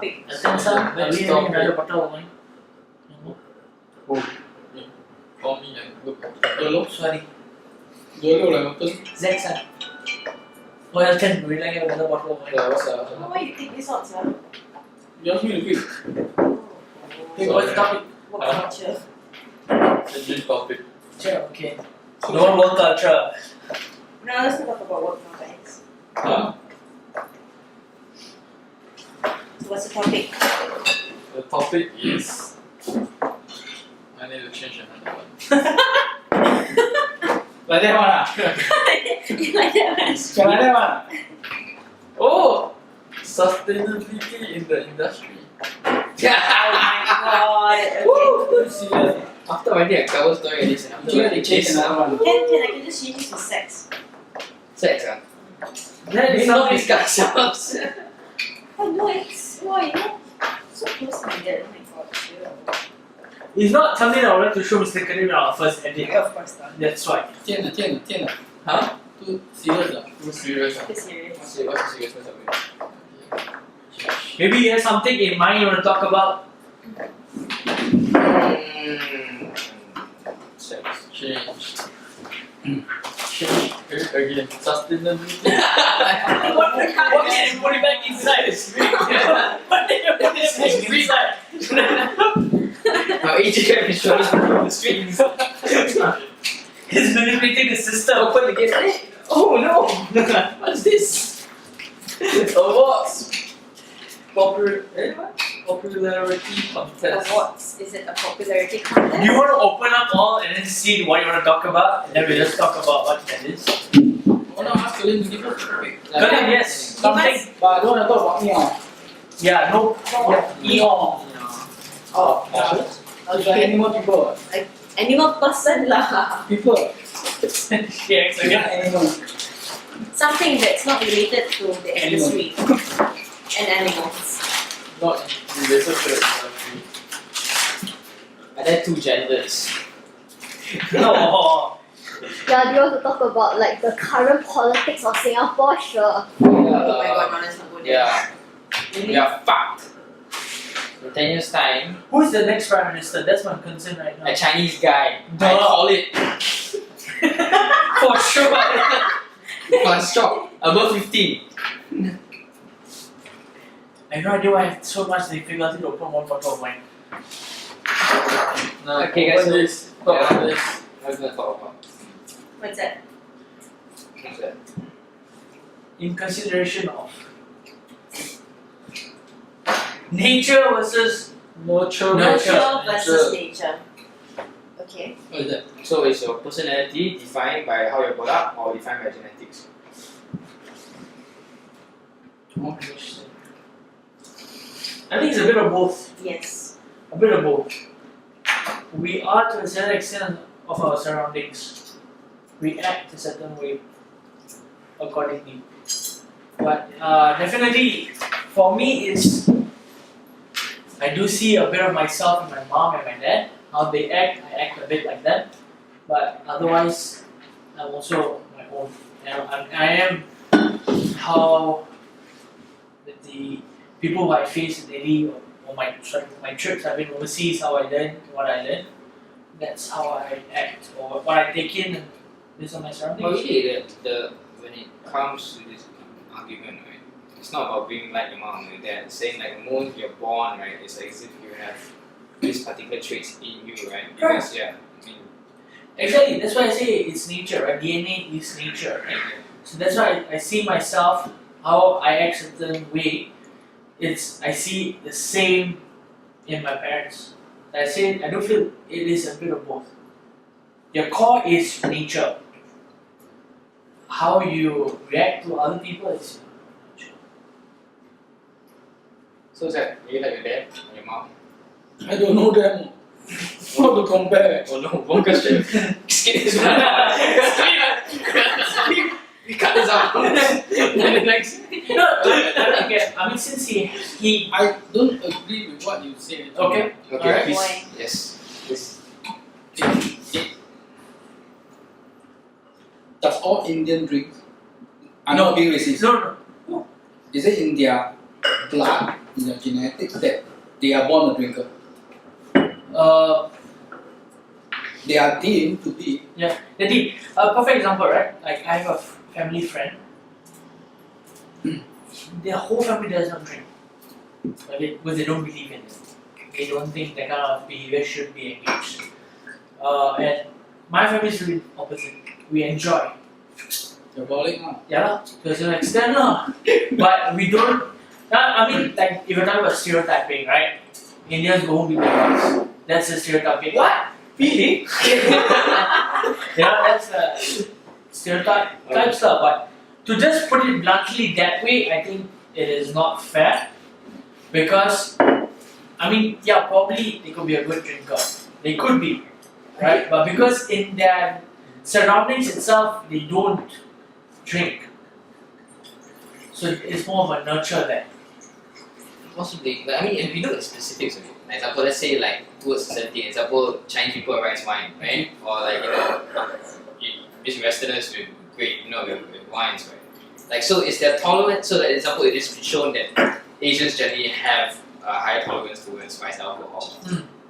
topic. Attention, are Next we having topic. another bottle of wine? No? Call me and look. Yolo, sorry. Yolo lah betul. Zexan. Oh, Elton, would you like another bottle of wine? Yeah, what's up? Why you take this out, sir? You ask me to pick. Okay, what's the topic? What culture? The drink topic. Sure, okay. No work culture. Now let's talk about work topics. Huh? So what's the topic? The topic is. I need to change another one. Like that one, You like that one? like that one. Oh! Sustainability in the industry. Oh my god. Woo! Serious. After writing a cover story like this, I'm sure they chase another one. Can I can just change this to sex? Sex, ah. That We is not something. discuss ourselves. Oh no, it's why so close to that. Oh my god. Chill. It's not something I wanted to show Mr. Karim in our first edit. Of course not. That's why. 天啊天啊天啊 Huh? Too serious ah. Too serious, ah. It's serious. What's the seriousness of it? Maybe you have something in mind you want to talk about. Sex. Change. Change again. Sustainability. What can you put it back inside? What did you put it back inside? Our AGM is showing the strings. He's manipulating the system. Open the gate. Oh no! What's this? Awards. Popularity contest. Awards. Is it a popularity Do contest? you want to open up all and then see what you want to talk about? And then we just talk about what that is. Oh no, ask Colin to give us a topic. Colin, yes. Something. But I don't want to talk about me. Yeah, no. Eon. Oh, it's like animal people. Animal person lah. People. Yes, They're again. not animals. Something that's not related to the Animal. industry and animals. Not related to the industry. Are there two genders? No. Yeah, do you want to talk about like the current politics of Singapore? Sure. Oh my god, no, let's not go there. Yeah. Really? We are fucked. In 10 years' time, Who is the next Prime Minister? That's my concern right now. a Chinese guy. Duh. I call it. For sure. Plus shock. Above 15. I have no idea why I have so much difficulty to open one bottle of wine. Nah, Okay, guys, open so- this. Talk about this. What are we gonna talk about? What's that? What's that? In consideration of nature versus Nurture. Nurture versus nature. Okay. What is that? So is your personality defined by how you're brought up or defined by genetics? I think it's a bit of both. Yes. A bit of both. We are to a certain extent of our surroundings. We act a certain way accordingly. But definitely for me it's I do see a bit of myself in my mom and my dad. How they act, I act a bit like that. But otherwise I'm also my own. And I am how the people who I face daily or my trips I've been overseas, how I learn what I learn. That's how I act or what I take in and based on my But surroundings. really, when it comes to this argument, right, it's not about being like your mom or your dad. It's saying like the moment you're born, right, it's like as if you have these particular traits in you, right? Because yeah, I mean, Exactly, that's why I say it's nature, right? DNA is nature, right? So that's why I see myself, how I act a certain way, I see the same in my parents. I do feel it is a bit of both. Your core is nature. How you react to other people is nature. so Zach, are you like your dad or your mom? I don't know them. How to compare? Oh no, one question. Skip this one. We cut this out. Then next. No, I mean since he I don't agree with what you said. okay. Okay, Alright. please. Why? Yes. Please. Does all Indian drink? I'm not being racist. No, no. Is it in their blood in their genetics that they are born a drinker. They are deemed to be. Jadi, a perfect example, right? Like I have a family friend. Their whole family does not drink, okay? Because they don't believe in it. They don't think that kind of behavior should be engaged. And my family is really opposite. We enjoy. Alcoholic lah. Yeah, lah, to a certain extent, lah. But we don't. I mean, like if you're talking about stereotyping, right? Indians go home with their wives. That's the stereotyping. What? Really? That's the stereotype type stuff. But to just put it bluntly that way, I think it is not fair. Because, I mean, yeah, probably they could be a good drinker. They could be, right? But because in their surroundings itself, they don't drink. So it's more of a nurture there. Possibly, like, I mean, if we look at specifics of it, for example, let's say like towards society, example, Chinese people rice wine, right? Or like these Westerners with great, with wines, right? Like, so is there tolerance? So, like, example, it is shown that Asians generally have a higher tolerance towards rice alcohol.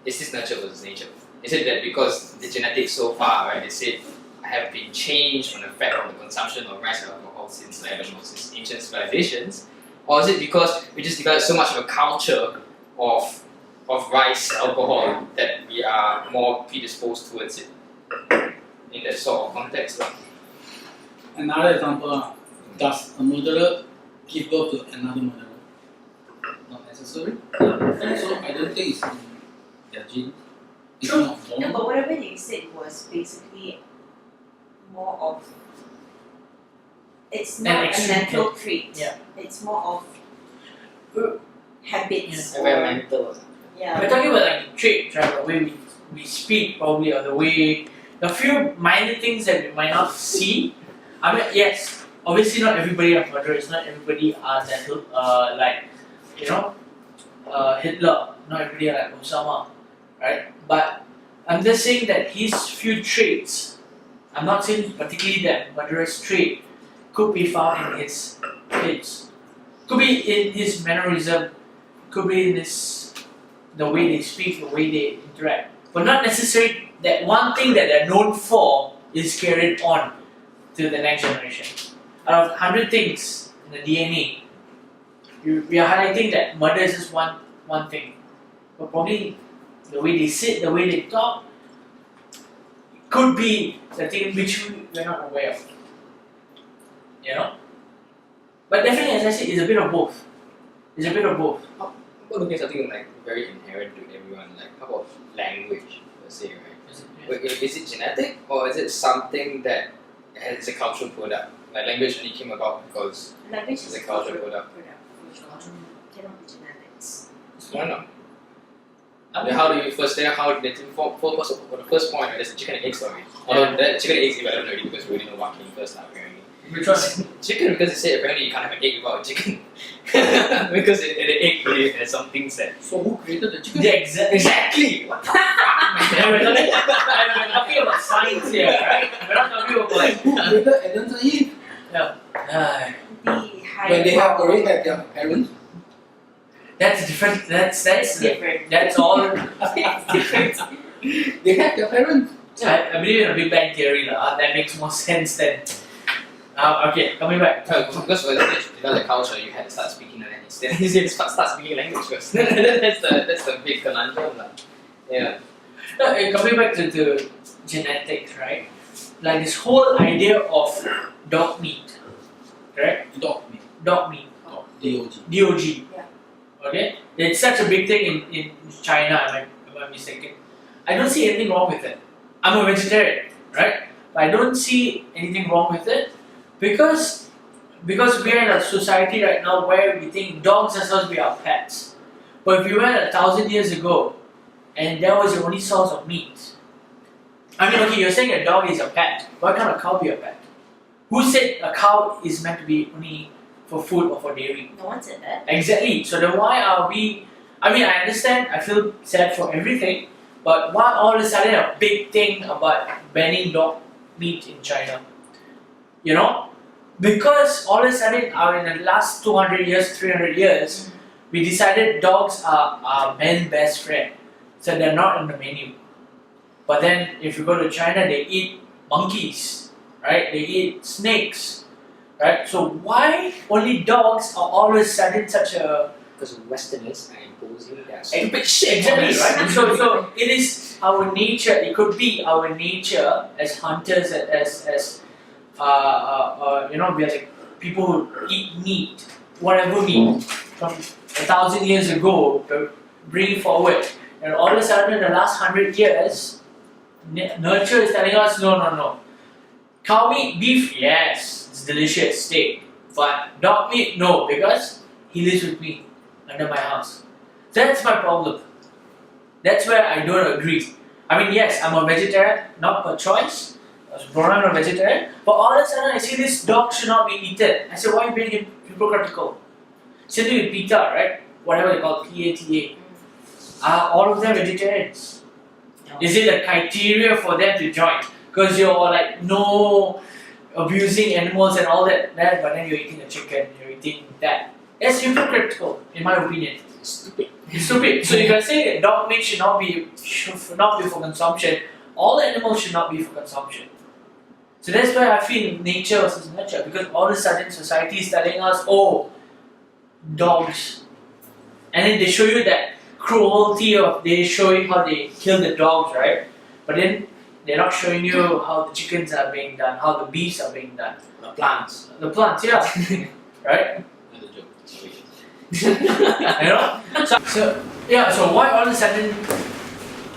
Is this nurture versus nature? Is it that because the genetics so far, right? They say have been changed from the fact of the consumption of rice alcohol since since ancient civilizations? Or is it because we just developed so much of a culture of rice alcohol that we are more predisposed towards it in that sort of context? Another example, does a murderer give birth to another murderer? Not necessary. So I don't think it's in their genes. It's True. not No, born. but whatever they said was basically more of. It's not a extreme mental trait. Yeah. It's more of habits. or- Environmental. Yeah. We're talking about like traits, right? The way we speak, probably, or the way, the few minor things that we might not see. I mean, yes, obviously not everybody are murderers, not everybody are that, like, Hitler, not everybody are like Osama, right? But I'm just saying that his few traits, I'm not saying particularly that murderous trait, could be found in his kids. Could be in his mannerism, could be in the way they speak, the way they interact. But not necessarily that one thing that they're known for is carried on to the next generation. Out of 100 things in the DNA, we are highlighting that murder is just one thing. But probably the way they sit, the way they talk, could be the thing which we're not aware of. But definitely, as I said, it's a bit of both. It's a bit of both. We're looking at something like very inherent to everyone. Like, how about language, let's say, right? Is it genetic or is it something that is a cultural product? Like, language only came about because Language it's is a cultural product. Cannot be genetics. Why not? How do you first there? How did for the first point? There's a chicken and egg story. Although that chicken and egg is irrelevant already because we already know what came first now. Apparently, Which one? chicken because they say apparently you can't have an egg without a chicken because the egg really has some things that. So who created the chicken? Yeah, exactly. What the fuck, man? We're talking about science here, right? We're not talking about like. Who created Adam and Eve? Yeah. The higher When they have power. already had their parents. That's different. That's different. That's all. It's different. They had their parents. I believe in a Big Bang theory, lah. That makes more sense than. Okay, coming back. Because when you develop the culture, you had to start speaking language. Then you have to start speaking language first. that's the big conundrum, lah. Yeah. No, coming back to genetics, right? Like this whole idea of dog meat, correct? Dog meat. Dog meat, DOG. DOG. Yeah. Okay, it's such a big thing in China. Am I mistaken? I don't see anything wrong with it. I'm a vegetarian, right? But I don't see anything wrong with it because we're in a society right now where we think dogs are supposed to be our pets. But if you went 1,000 years ago and that was your only source of meat, I mean, okay, you're saying a dog is a pet. Why can't a cow be a pet? Who said a cow is meant to be only for food or for dairy? No one said that. Exactly. So then why are we? I mean, I understand. I feel sad for everything, but why all of a sudden a big thing about banning dog meat in China? Because all of a sudden, in the last 200 years, 300 years, we decided dogs are man's best friend, so they're not on the menu. But then if you go to China, they eat monkeys, right? They eat snakes, right? So why only dogs are always sudden such a Because Westerners are imposing their stupid shit on exactly us. right? So it is our nature. It could be our nature as hunters, as we are like people who eat meat, whatever meat from 1,000 years ago, bring forward, and all of a sudden in the last 100 years, nurture is telling us no. Cow meat, beef, yes, it's delicious, steak, but dog meat, no, because he lives with me under my house. That's my problem. That's where I don't agree. I mean, yes, I'm a vegetarian, not by choice. I was born up a vegetarian, but all of a sudden I see this dog should not be eaten. I said, why are you being hypocritical? Same thing with PETA, right? Whatever they call PATA. Are all of them vegetarians? Is it a criteria for them to join? Because you're like, no abusing animals and all that, but then you're eating a chicken, you're eating that. That's hypocritical, in my opinion. Stupid. It's stupid. So if I say that dog meat should not be for consumption, all animals should not be for consumption. So that's why I feel nature versus nurture, because all of a sudden society is telling us, oh, dogs. And then they show you that cruelty of, they show you how they kill the dogs, right? But then they're not showing you how the chickens are being done, how the beefs are being done. The plants. The plants, yeah. Right? Another joke. Sorry. You know? So why all of a sudden,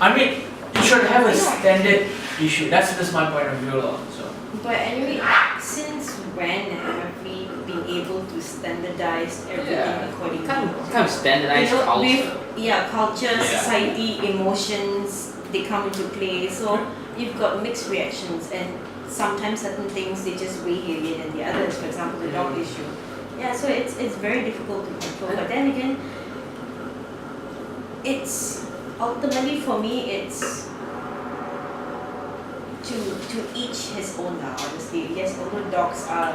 I mean, you should have a standard issue. That's just my point of view. So. But anyway, since when have we been able to standardize everything Yeah. according Kind to of standardized culture. with culture, Yeah. society, emotions, they come into play. So you've got mixed reactions, and sometimes certain things they just weigh heavier than the others. For example, the dog issue. Yeah, so it's very difficult to control. But then again, it's ultimately for me it's to each his own now, honestly. Yes, although dogs are,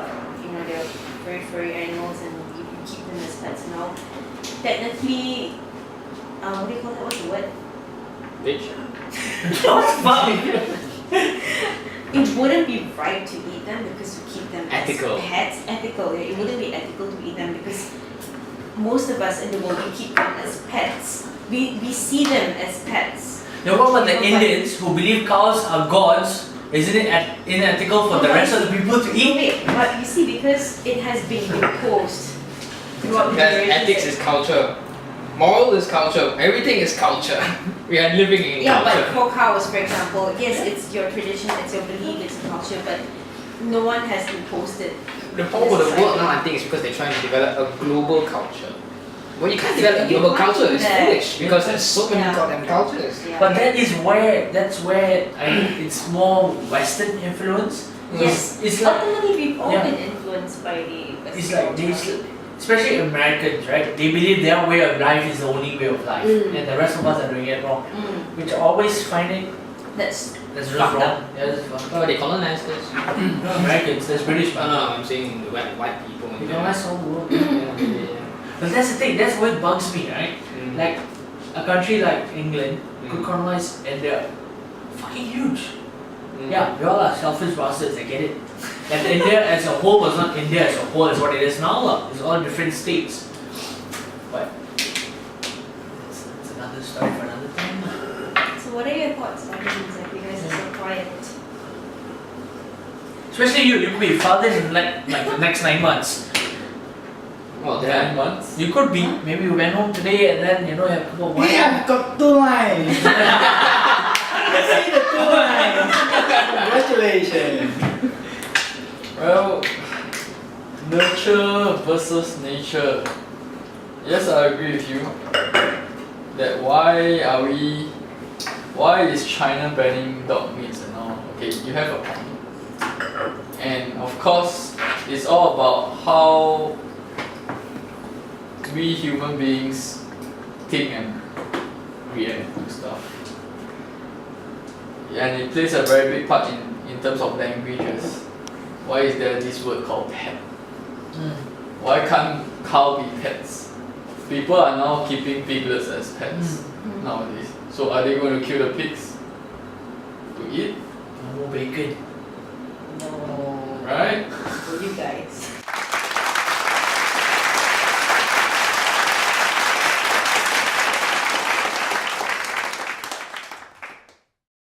they're very furry animals and you keep them as pets and all, technically, what do you call that? What's the word? Bitch. It wouldn't be right to eat them because we keep them Ethical. as pets. Ethical, yeah. It wouldn't be ethical to eat them because most of us in the world, we keep them as pets. We see them as pets. Now what about the Indians who believe cows are gods? Isn't it unethical for the rest of the people to No, eat? wait, but you see, because it has been imposed throughout the That generations. ethics is culture. Moral is culture. Everything is culture. We are living in Yeah, culture. but for cows, for example, yes, it's your tradition, it's your belief, it's a culture, but no one has imposed it. The problem with the world now, I think, is because they're trying to develop a global culture. When you can't develop a You global can't culture, do it's that. foolish because there's so many Yeah. goddamn cultures. Yeah. But that's where I think it's more Western influence. Yes, It's like ultimately we've all Yeah. been influenced by the Western it's like culture. especially Americans, right? They believe their way of life is the only way of life, Mm. and the rest of us are doing it wrong. Mm, Which I always find it that's that's just Fucked wrong. Yeah, that's fucked Oh, they colonized us. up. No, Americans, there's British No, man. no, I'm saying the white people. You know, that's all world. Yeah. But that's the thing. That's what bugs me, right? Mm. Like a country like England could Mm. colonize, and they're fucking huge. Mm. Yeah, we all are selfish bastards, I get it. And India as a whole was not India as a whole is what it is now. It's all different states. But it's another story for another time. So what are your thoughts on things like you guys are so quiet? Especially you could be father in like the next 9 months. Well, 9 months? You could be. Maybe you went home today and then you have a couple of months. I've got 2 lines. See the 2 lines. Congratulations. Well, nurture versus nature. Yes, I agree with you. That why is China banning dog meats and all? Okay, you have a point. And of course, it's all about how we human beings think and react to stuff. And it plays a very big part in terms of languages. Why is there this word called pet? Mm. Why can't cow be pets? people are now keeping piglets as pets nowadays. So are they going to kill the pigs to eat? No more bacon. No, Right? for you guys.